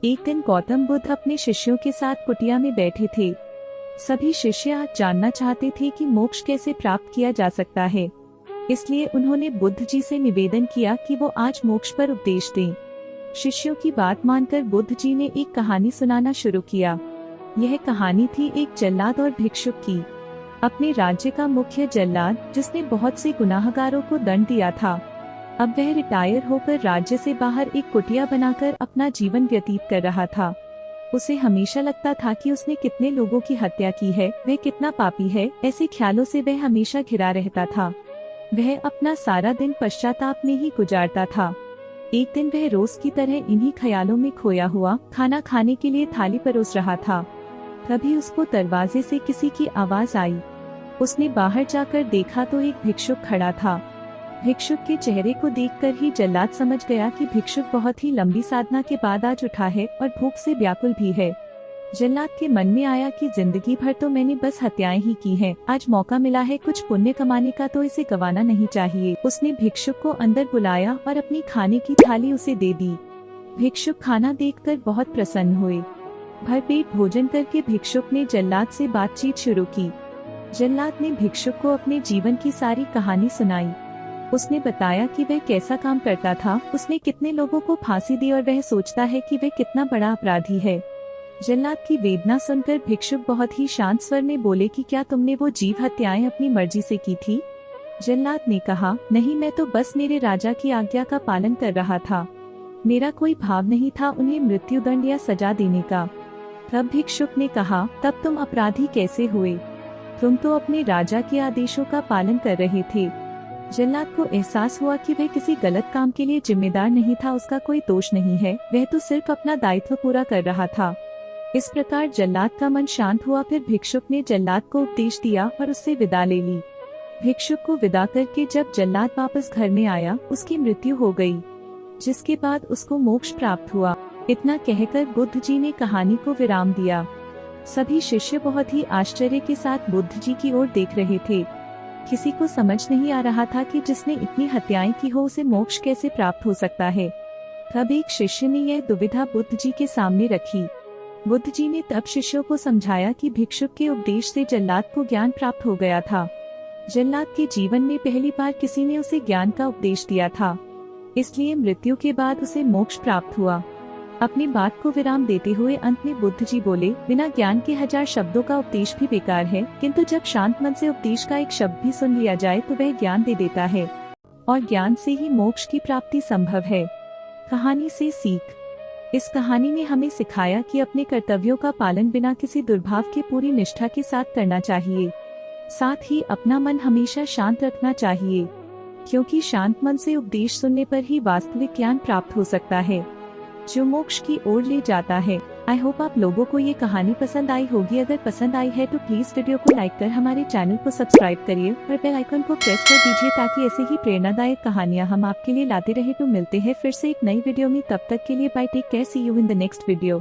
एक दिन गौतम बुद्ध अपने शिष्यों के साथ कुटिया में बैठे थे। सभी शिष्य आज जानना चाहते थे कि मोक्ष कैसे प्राप्त किया जा सकता है। इसलिए उन्होंने बुद्ध जी से निवेदन किया कि वो आज मोक्ष पर उपदेश दें। शिष्यों की बात मानकर बुद्ध जी ने एक कहानी सुनाना शुरू किया। यह कहानी थी एक जल्लाद और भिक्षुक की। अपने राज्य का मुख्य जल्लाद, जिसने बहुत से गुनाहगारों को दंड दिया था, अब वह रिटायर होकर राज्य से बाहर एक कुटिया बनाकर अपना जीवन व्यतीत कर रहा था। उसे हमेशा लगता था कि उसने कितने लोगों की हत्या की है, वह कितना पापी है। ऐसे ख्यालों से वह हमेशा घिरा रहता था। वह अपना सारा दिन पश्चाताप में ही गुजारता था। एक दिन वह रोज की तरह इन्हीं ख्यालों में खोया हुआ खाना खाने के लिए थाली परोस रहा था। तभी उसको दरवाजे से किसी की आवाज आई। उसने बाहर जाकर देखा तो एक भिक्षुक खड़ा था। भिक्षुक के चेहरे को देखकर ही जल्लाद समझ गया कि भिक्षुक बहुत ही लंबी साधना के बाद आज उठा है और भूख से व्याकुल भी है। जल्लाद के मन में आया कि जिंदगी भर तो मैंने बस हत्याएं ही की हैं, आज मौका मिला है कुछ पुण्य कमाने का, तो इसे गंवाना नहीं चाहिए। उसने भिक्षुक को अंदर बुलाया और अपनी खाने की थाली उसे दे दी। भिक्षुक खाना देखकर बहुत प्रसन्न हुए। भरपेट भोजन करके भिक्षुक ने जल्लाद से बातचीत शुरू की। जल्लाद ने भिक्षुक को अपने जीवन की सारी कहानी सुनाई। उसने बताया कि वह कैसा काम करता था, उसने कितने लोगों को फांसी दी और वह सोचता है कि वह कितना बड़ा अपराधी है। जल्लाद की वेदना सुनकर भिक्षुक बहुत ही शांत स्वर में बोले कि क्या तुमने वो जीव हत्याएं अपनी मर्जी से की थी? जल्लाद ने कहा, नहीं, मैं तो बस मेरे राजा की आज्ञा का पालन कर रहा था। मेरा कोई भाव नहीं था उन्हें मृत्युदंड या सजा देने का। तब भिक्षुक ने कहा, तब तुम अपराधी कैसे हुए? तुम तो अपने राजा के आदेशों का पालन कर रहे थे। जल्लाद को एहसास हुआ कि वह किसी गलत काम के लिए जिम्मेदार नहीं था, उसका कोई दोष नहीं है, वह तो सिर्फ अपना दायित्व पूरा कर रहा था। इस प्रकार जल्लाद का मन शांत हुआ। फिर भिक्षुक ने जल्लाद को उपदेश दिया और उससे विदा ले ली। भिक्षुक को विदा करके जब जल्लाद वापस घर में आया, उसकी मृत्यु हो गई, जिसके बाद उसको मोक्ष प्राप्त हुआ। इतना कहकर बुद्ध जी ने कहानी को विराम दिया। सभी शिष्य बहुत ही आश्चर्य के साथ बुद्ध जी की ओर देख रहे थे। किसी को समझ नहीं आ रहा था कि जिसने इतनी हत्याएं की हो उसे मोक्ष कैसे प्राप्त हो सकता है। तब एक शिष्य ने यह दुविधा बुद्ध जी के सामने रखी। बुद्ध जी ने तब शिष्यों को समझाया कि भिक्षुक के उपदेश से जल्लाद को ज्ञान प्राप्त हो गया था। जल्लाद के जीवन में पहली बार किसी ने उसे ज्ञान का उपदेश दिया था, इसलिए मृत्यु के बाद उसे मोक्ष प्राप्त हुआ। अपनी बात को विराम देते हुए अंत में बुद्ध जी बोले, बिना ज्ञान के 1000 शब्दों का उपदेश भी बेकार है, किंतु जब शांत मन से उपदेश का एक शब्द भी सुन लिया जाए तो वह ज्ञान दे देता है, और ज्ञान से ही मोक्ष की प्राप्ति संभव है। कहानी से सीख। इस कहानी ने हमें सिखाया कि अपने कर्तव्यों का पालन बिना किसी दुर्भाव के पूरी निष्ठा के साथ करना चाहिए। साथ ही अपना मन हमेशा शांत रखना चाहिए, क्योंकि शांत मन से उपदेश सुनने पर ही वास्तविक ज्ञान प्राप्त हो सकता है, जो मोक्ष की ओर ले जाता है। आई होप आप लोगों को ये कहानी पसंद आई होगी। अगर पसंद आई है तो प्लीज वीडियो को लाइक कर हमारे चैनल को सब्सक्राइब करिए और बेल आइकन को प्रेस कर दीजिए, ताकि ऐसे ही प्रेरणादायक कहानियाँ हम आपके लिए लाते रहे। तो मिलते हैं फिर से एक नई वीडियो में, तब तक के लिए bye, take care, see you in the next video.